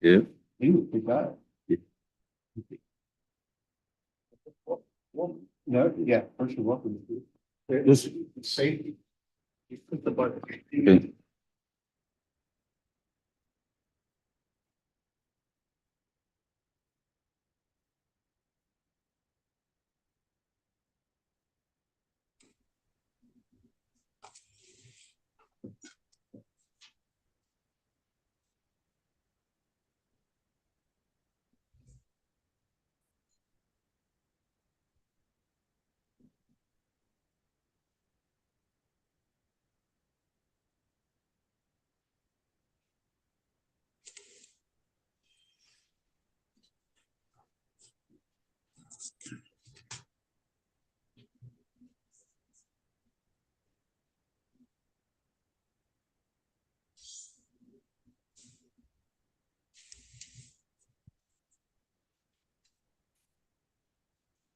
Yeah. You, we got it. Well, no, yeah, first of all, this safety. You put the button. Okay.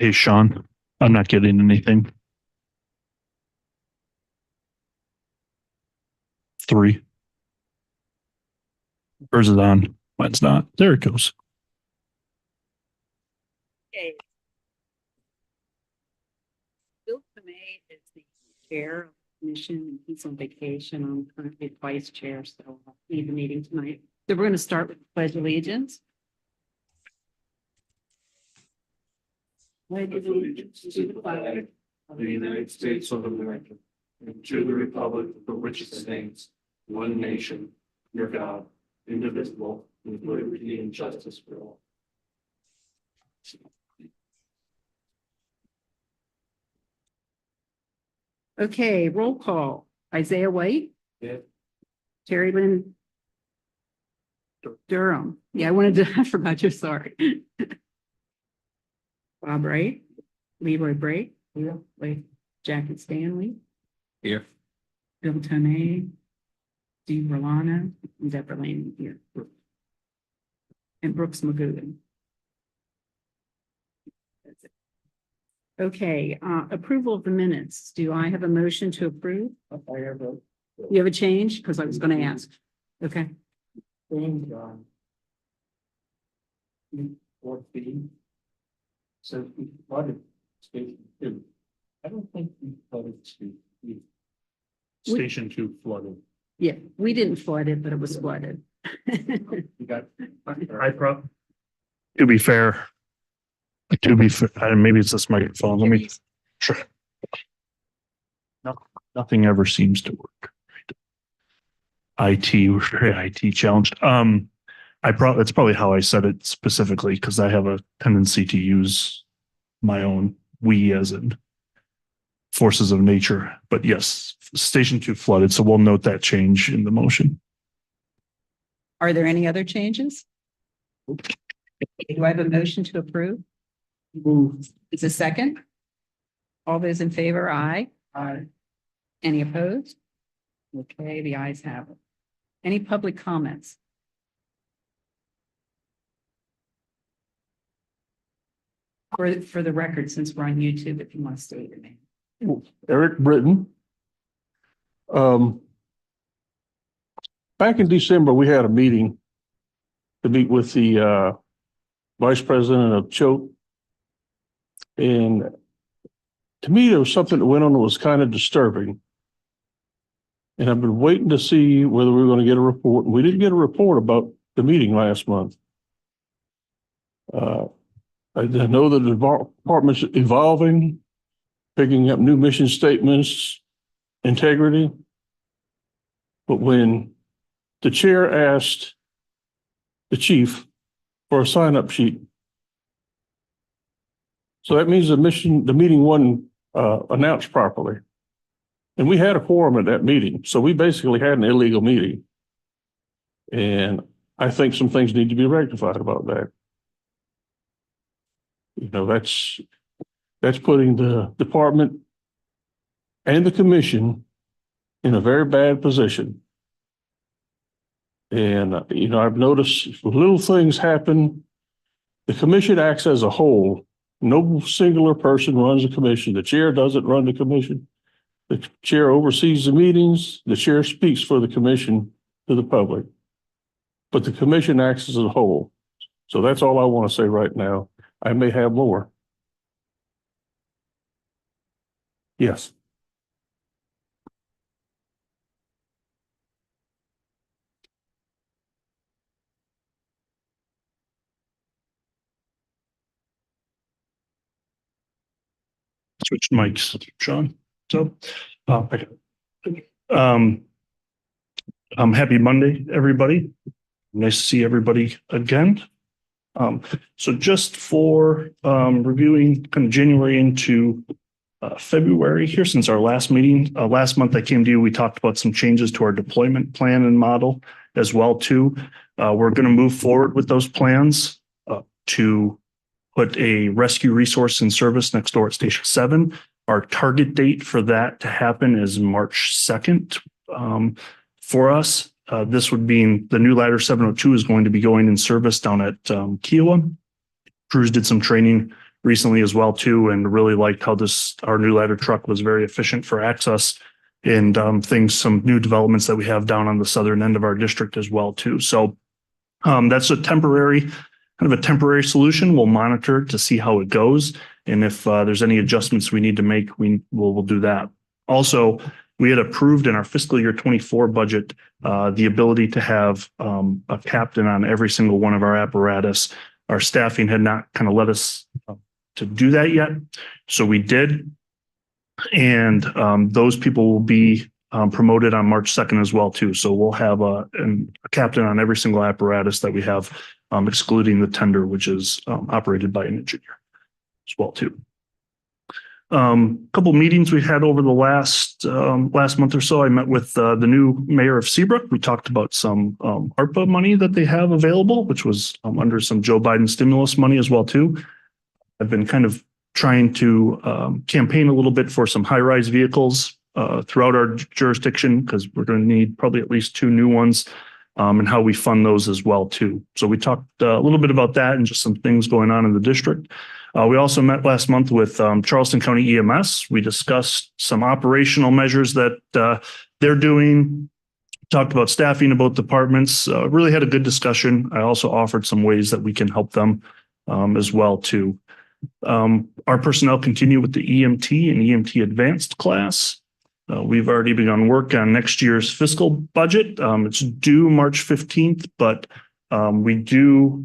Hey, Sean, I'm not getting anything. 3. Or is it on? Mine's not. There it goes. Okay. Bill Tomei is the chair of the commission, and he's on vacation. I'm currently vice chair, so I'll lead the meeting tonight. So we're going to start with the Pledge of Allegiance. Pledge of allegiance to the flag of the United States of America, and to the republic for which it stands, one nation, under God, indivisible, with liberty and justice for all. Okay, roll call. Isaiah White. Yeah. Terry Lynn Durham. Yeah, I forgot you, sorry. Bob Wright, Leroy Brake. Yeah. Like Jackie Stanley. Here. Bill Tomei, Steve Rolano, and Deborah Lane here. And Brooks McGowan. That's it. Okay, approval of the minutes. Do I have a motion to approve? You have a change? Because I was going to ask. Okay. So we flooded station two. I don't think we flooded station three. Station 2 flooded. Yeah, we didn't flood it, but it was flooded. We got. To be fair, maybe it's this microphone. Let me sure. No, nothing ever seems to work. We're very IT challenged. That's probably how I said it specifically, because I have a tendency to use my own we as in forces of nature. But yes, station 2 flooded, so we'll note that change in the motion. Are there any other changes? Do I have a motion to approve? Is a second? All those in favor, aye. Aye. Any opposed? Okay, the ayes have it. Any public comments? For the record, since we're on YouTube, if you want to state your name. Eric Britton. Back in December, we had a meeting to meet with the vice president of Choate. And to me, there was something that went on that was kind of disturbing. And I've been waiting to see whether we were going to get a report. We didn't get a report about the meeting last month. I know that the department's evolving, picking up new mission statements, integrity. But when the chair asked the chief for a sign-up sheet, so that means the meeting wasn't announced properly. And we had a quorum at that meeting, so we basically had an illegal meeting. And I think some things need to be rectified about that. You know, that's putting the department and the commission in a very bad position. And, you know, I've noticed little things happen. The commission acts as a whole. No singular person runs the commission. The chair doesn't run the commission. The chair oversees the meetings. The chair speaks for the commission to the public. but the commission acts as a whole. So that's all I want to say right now. I may have more. Yes. Switch mics, Sean. So, I um, happy Monday, everybody. Nice to see everybody again. So just for reviewing kind of January into February here, since our last meeting, last month I came to you, we talked about some changes to our deployment plan and model as well too. We're going to move forward with those plans to put a rescue resource in service next door at Station 7. Our target date for that to happen is March 2nd. For us, this would mean the new ladder 702 is going to be going in service down at Kiowa. Crews did some training recently as well too, and really liked how our new ladder truck was very efficient for access and some new developments that we have down on the southern end of our district as well too. So that's a temporary solution. We'll monitor to see how it goes. And if there's any adjustments we need to make, we'll do that. Also, we had approved in our fiscal year 24 budget the ability to have a captain on every single one of our apparatus. Our staffing had not kind of let us to do that yet. So we did. And those people will be promoted on March 2nd as well too. So we'll have a captain on every single apparatus that we have, excluding the tender, which is operated by an engineer as well too. Couple meetings we had over the last month or so. I met with the new mayor of Seabrook. We talked about some ARPA money that they have available, which was under some Joe Biden stimulus money as well too. I've been kind of trying to campaign a little bit for some high-rise vehicles throughout our jurisdiction, because we're going to need probably at least 2 new ones, and how we fund those as well too. So we talked a little bit about that and just some things going on in the district. We also met last month with Charleston County EMS. We discussed some operational measures that they're doing, talked about staffing of both departments, really had a good discussion. I also offered some ways that we can help them as well too. Our personnel continue with the EMT and EMT advanced class. We've already begun work on next year's fiscal budget. It's due March 15th, but we do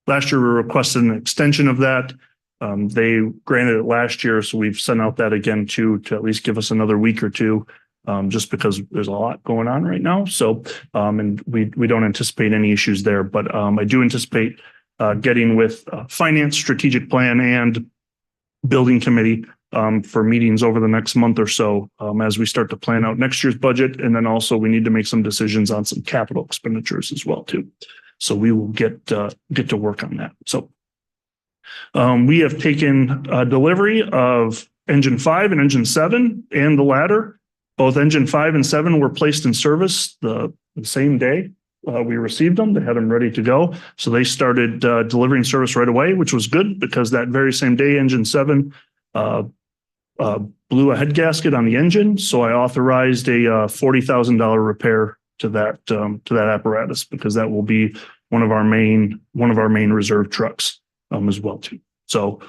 last year we requested an extension of that. They granted it last year, so we've sent out that again to at least give us another week or two, just because there's a lot going on right now. So, and we don't anticipate any issues there, but I do anticipate getting with finance, strategic plan, and building committee for meetings over the next month or so as we start to plan out next year's budget. And then also we need to make some decisions on some capital expenditures as well too. So we will get to work on that. So we have taken delivery of engine 5 and engine 7 and the ladder. Both engine 5 and 7 were placed in service the same day we received them. They had them ready to go. So they started delivering service right away, which was good, because that very same day, engine 7 blew a head gasket on the engine. So I authorized a $40,000 repair to that apparatus, because that will be one of our main reserve trucks as well too. So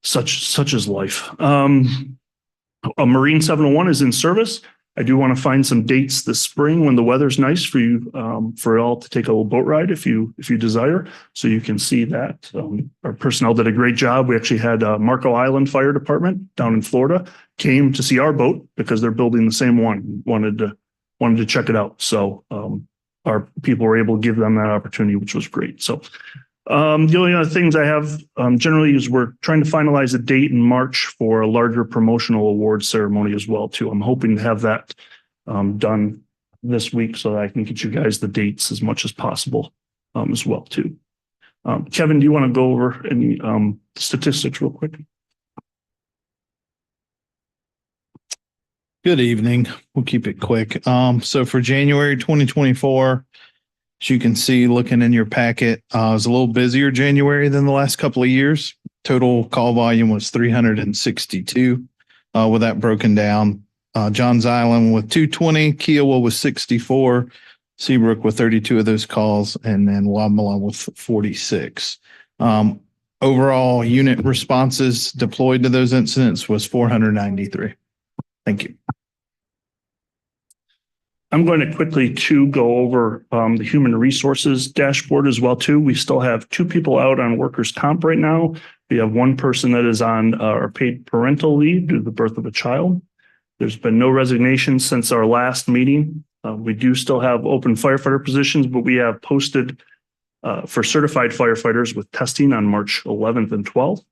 such is life. A Marine 701 is in service. I do want to find some dates this spring when the weather's nice for you, for all to take a little boat ride if you desire, so you can see that. Our personnel did a great job. We actually had Marco Island Fire Department down in Florida came to see our boat because they're building the same one. Wanted to check it out. So our people were able to give them that opportunity, which was great. So the only other things I have generally is we're trying to finalize a date in March for a larger promotional award ceremony as well too. I'm hoping to have that done this week so that I can get you guys the dates as much as possible as well too. Kevin, do you want to go over any statistics real quick? Good evening. We'll keep it quick. So for January 2024, as you can see, looking in your packet, it was a little busier January than the last couple of years. Total call volume was 362. With that broken down, Johns Island with 220, Kiowa was 64, Seabrook with 32 of those calls, and then Wamala with 46. Overall unit responses deployed to those incidents was 493. Thank you. I'm going to quickly to go over the human resources dashboard as well too. We still have 2 people out on workers' comp right now. We have 1 person that is on our paid parental leave due to the birth of a child. There's been no resignations since our last meeting. We do still have open firefighter positions, but we have posted for certified firefighters with testing on March 11th and 12th,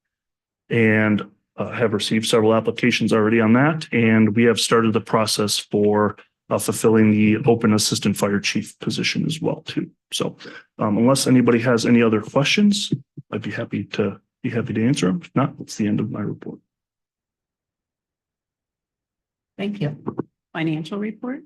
and have received several applications already on that. And we have started the process for fulfilling the open assistant fire chief position as well too. So unless anybody has any other questions, I'd be happy to answer them. If not, that's the end of my report. Thank you. Financial report?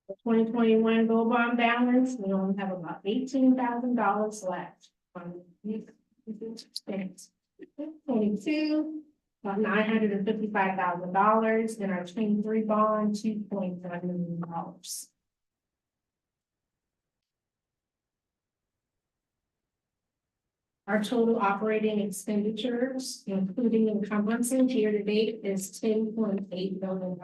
The 2021 gold bond balance, we only have about $18,000 left. On these expense. 22, about $955,000, and our 23 bond, $2.9 million. Our total operating expenditures, including encumbrances year to date, is $10.8 million.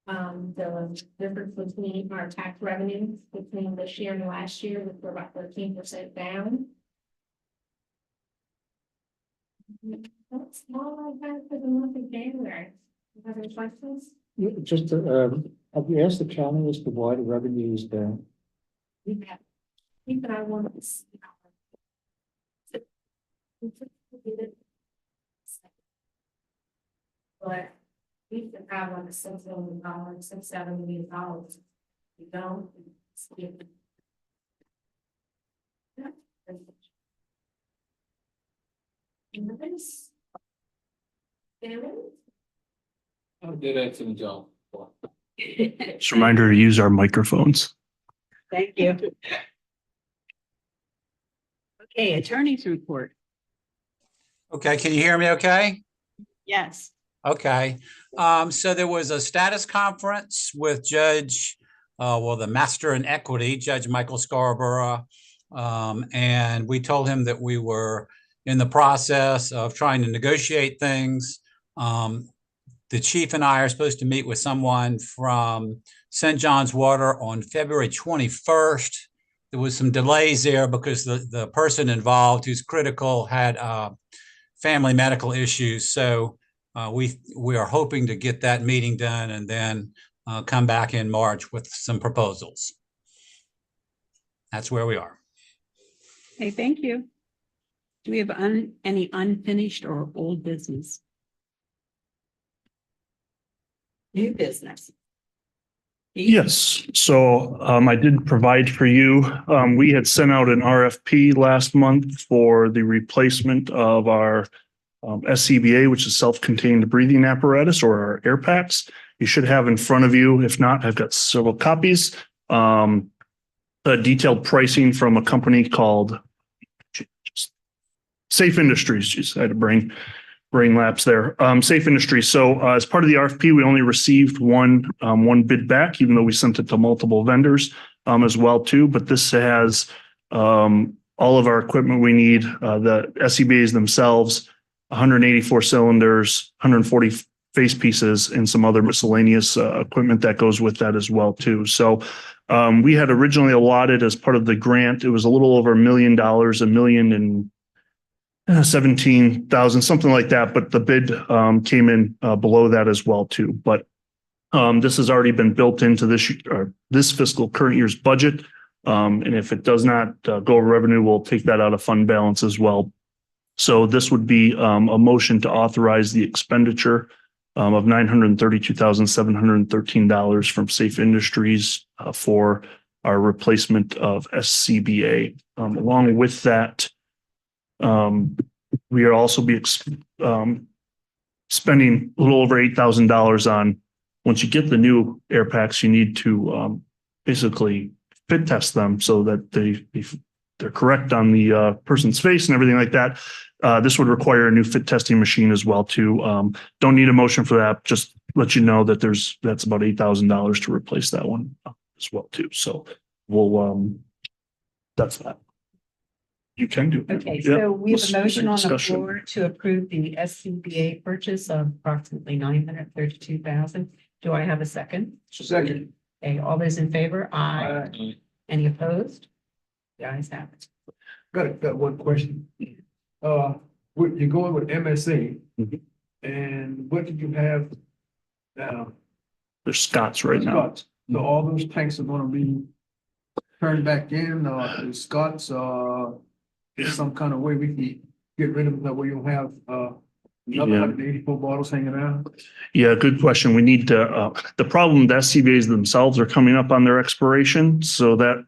The difference between our tax revenues between this year and last year, which were about 13% down. That's all I have for the month of January. Other questions? Just, have you asked the county as to why the revenue is down? We have. I think that I want to see. But we could have like $6 million, $6-7 million. You don't. Nice. I did excellent job. Just a reminder to use our microphones. Thank you. Okay, attorney's report. Okay, can you hear me okay? Yes. Okay, so there was a status conference with Judge, the Master in Equity, Judge Michael Scarborough. And we told him that we were in the process of trying to negotiate things. The chief and I are supposed to meet with someone from St. John's Water on February 21st. There was some delays there because the person involved who's critical had family medical issues. So we are hoping to get that meeting done and then come back in March with some proposals. That's where we are. Hey, thank you. Do we have any unfinished or old business? New business. Yes, so I did provide for you. We had sent out an RFP last month for the replacement of our SCBA, which is self-contained breathing apparatus, or our air packs. You should have in front of you. If not, I've got several copies. Detailed pricing from a company called Safe Industries. Jeez, I had a brain lapse there. Safe Industries. So as part of the RFP, we only received one bid back, even though we sent it to multiple vendors as well too. But this has all of our equipment we need, the SCBAs themselves, 184 cylinders, 140 face pieces, and some other miscellaneous equipment that goes with that as well too. So we had originally allotted as part of the grant, it was a little over $1 million, $1,017,000, something like that. But the bid came in below that as well too. But this has already been built into this fiscal current year's budget. And if it does not go over revenue, we'll take that out of fund balance as well. So this would be a motion to authorize the expenditure of $932,713 from Safe Industries for our replacement of SCBA. Along with that, we are also spending a little over $8,000 on, once you get the new air packs, you need to basically fit test them so that they're correct on the person's face and everything like that. This would require a new fit testing machine as well too. Don't need a motion for that. Just let you know that that's about $8,000 to replace that one as well too. So that's that. You can do it. Okay, so we have a motion on the Discussion. floor to approve the SCBA purchase of approximately $932,000. Do I have a second? Second. Okay, all those in favor? Aye. Any opposed? The ayes have it. Got one question. You're going with MSA, Mhm. and what did you have? There's Scott's right now. Scott's. So all those tanks are gonna be turned back in, is Scott's, is some kind of way we can get rid of them, that way you'll have, another Yeah. 184 bottles hanging out? Yeah, good question. We need to, the problem, the SCBAs themselves are coming up on their expiration. So that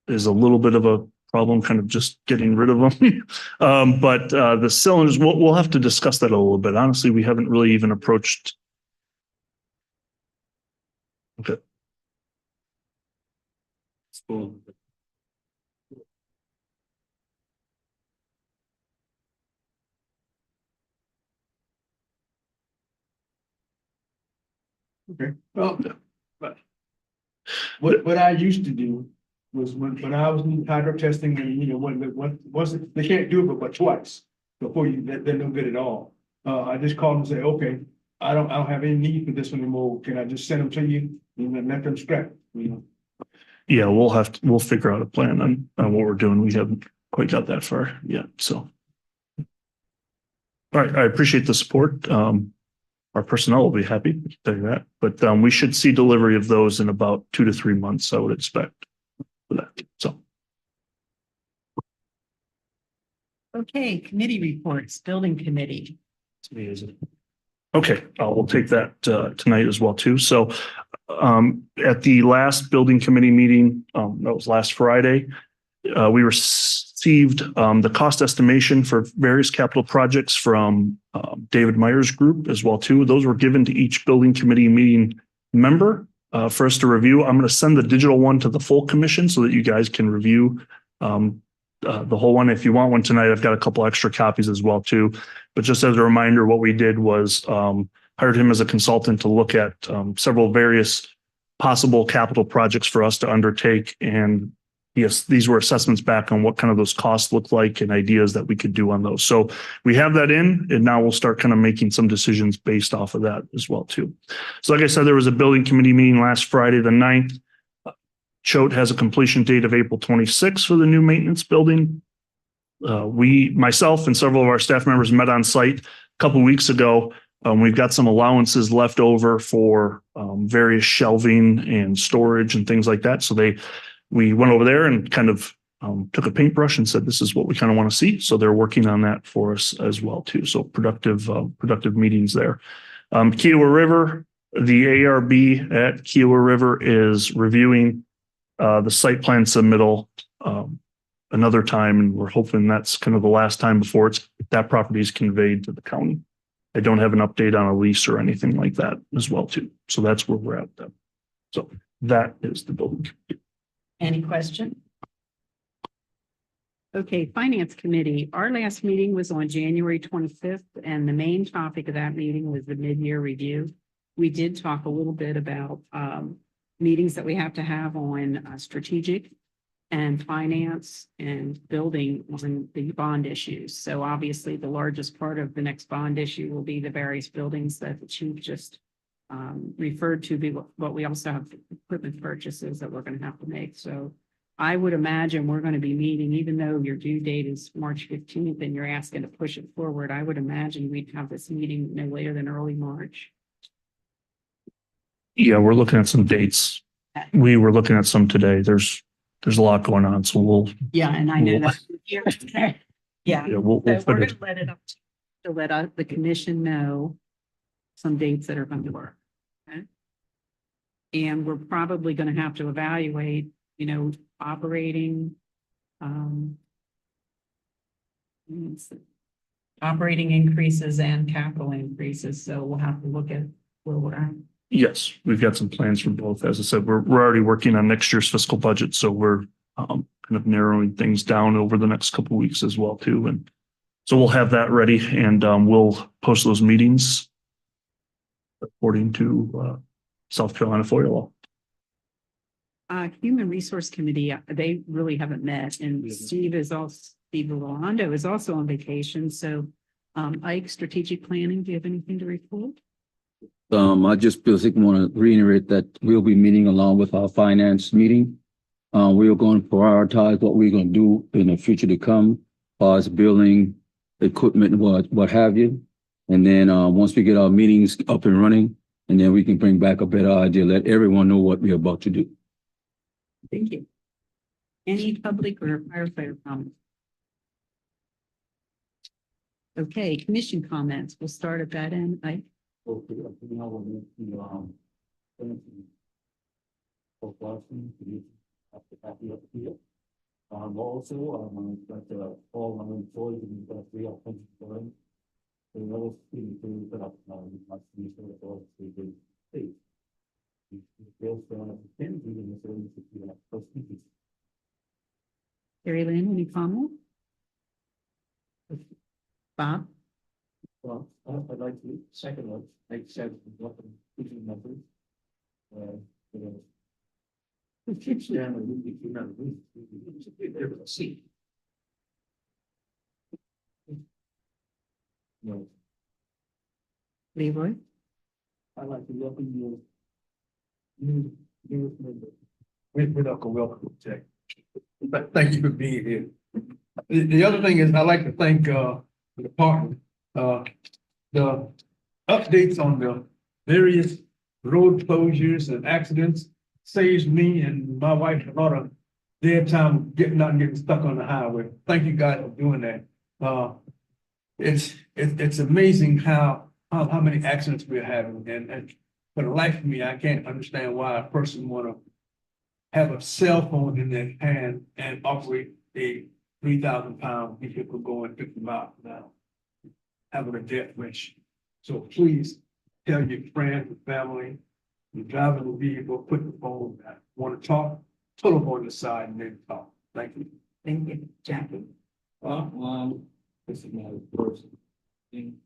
is a little bit of a problem, kind of just getting rid of them. But the cylinders, we'll have to discuss that a little bit. Honestly, we haven't really even approached. Okay. Okay, well, but what I used to do was when I was in hydro testing, and when wasn't, they can't do it but twice before they're no good at all. I just called and say, okay, I don't have any need for this anymore. Can I just send them to you and then let them scrap? Yeah, we'll figure out a plan on what we're doing. We haven't quite got that far yet. So. All right, I appreciate the support. Our personnel will be happy to tell you that, but we should see delivery of those in about 2 to 3 months, I would expect for that. So. Okay, committee reports, building committee. Okay, we'll take that tonight as well too. So at the last building committee meeting, that was last Friday, we received the cost estimation for various capital projects from David Meyer's group as well too. Those were given to each building committee meeting member for us to review. I'm going to send the digital one to the full commission so that you guys can review the whole one. If you want one tonight, I've got a couple extra copies as well too. But just as a reminder, what we did was hired him as a consultant to look at several various possible capital projects for us to undertake. And yes, these were assessments back on what kind of those costs look like and ideas that we could do on those. So we have that in, and now we'll start kind of making some decisions based off of that as well too. So like I said, there was a building committee meeting last Friday, the 9th. Choate has a completion date of April 26th for the new maintenance building. Myself and several of our staff members met on site a couple of weeks ago. We've got some allowances left over for various shelving and storage and things like that. So we went over there and kind of took a paintbrush and said, this is what we kind of want to see. So they're working on that for us as well too. So productive meetings there. Kiowa River The ARB at Kiowa River is reviewing the site plan submittal another time, and we're hoping that's kind of the last time before that property is conveyed to the county. I don't have an update on a lease or anything like that as well too. So that's where we're at then. So that is the building. Any question? Okay, Finance Committee, our last meeting was on January 25th, and the main topic of that meeting was the mid-year review. We did talk a little bit about meetings that we have to have on strategic and finance and building on the bond issues. So obviously, the largest part of the next bond issue will be the various buildings that the chief just referred to, but we also have equipment purchases that we're going to have to make. So I would imagine we're going to be meeting, even though your due date is March 15th and you're asking to push it forward, I would imagine we'd have this meeting no later than early March. Yeah, we're looking at some dates. We were looking at some today. There's a lot going on, so we'll. Yeah, and I know that. Yeah, Yeah, we'll so we're going finish. to let it up to let the commission know some dates that are going to work. Okay? And we're probably going to have to evaluate, operating increases and capital increases. So we'll have to look at where we're at. Yes, we've got some plans for both. As I said, we're already working on next year's fiscal budget, so we're kind of narrowing things down over the next couple of weeks as well too. And so we'll have that ready, and we'll post those meetings according to South Carolina FOIA law. Human Resource Committee, they really haven't met, and Steve Rolando is also on vacation. So Ike, strategic planning, do you have anything to report? I just basically want to reiterate that we'll be meeting along with our finance meeting. We are going to prioritize what we're going to do in the future to come, as far as building equipment and what have you. And then once we get our meetings up and running, and then we can bring back a better idea, let everyone know what we're about to do. Thank you. Any public or firefighter comments? Okay, commission comments. We'll start at that end. Ike. Also, that all my employees in the industry are considering the lowest thing that must be sort of all the state. Carrie Lynn, any comment? Bob? Well, I'd like to second what I said, what the teaching members. It keeps down a little bit, there's a seat. No, Leroy? I'd like to welcome you. New member. We're not gonna welcome Jack. But thank you for being here. The other thing is, I'd like to thank the department. The updates on the various road closures and accidents saves me and my wife a lot of dead time getting stuck on the highway. Thank you guys for doing that. It's amazing how many accidents we're having, and for the life of me, I can't understand why a person want to have a cell phone in their hand and operate a 3,000-pound vehicle going 50 miles an hour, having a death wish. So please tell your friends and family, you're driving the vehicle, put the phone down. Want to talk, put them on the side and then talk. Thank you. Thank you. Jackie? This is my first thing.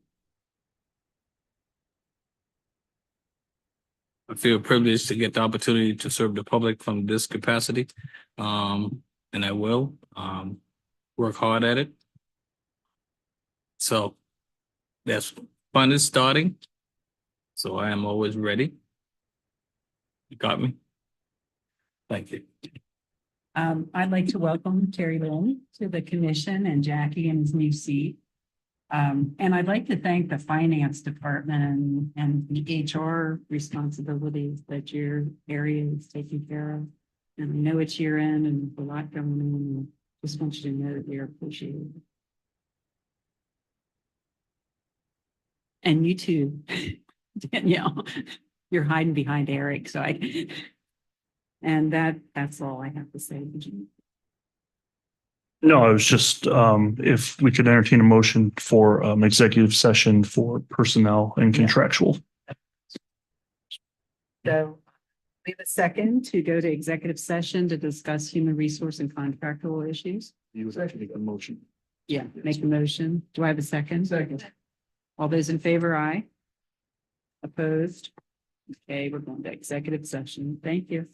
I feel privileged to get the opportunity to serve the public from this capacity. And I will work hard at it. So that's fun is starting. So I am always ready. You got me? Thank you. I'd like to welcome Terry Lynn to the commission and Jackie in his new seat. And I'd like to thank the finance department and the HR responsibilities that your area is taking care of. And I know it's year end and a lot going on. Just want you to know that we are appreciated. And you too, Danielle. You're hiding behind Eric, so I. And that's all I have to say. No, it was just if we could entertain a motion for executive session for personnel and contractual. So we have a second to go to executive session to discuss human resource and contractual issues. You was actually a motion. Yeah, make a motion. Do I have a second? Second. All those in favor, aye. Opposed? Okay, we're going to executive session. Thank you.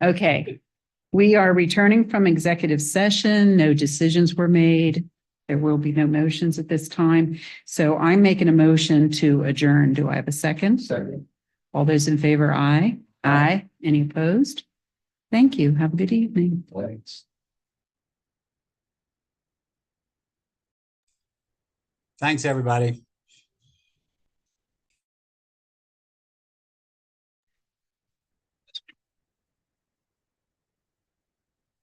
Okay. We are returning from executive session. No decisions were made. There will be no motions at this time. So I'm making a motion to adjourn. Do I have a second? Second. All those in favor, aye. Aye. Any opposed? Thank you. Have a good evening. Thanks. Thanks, everybody.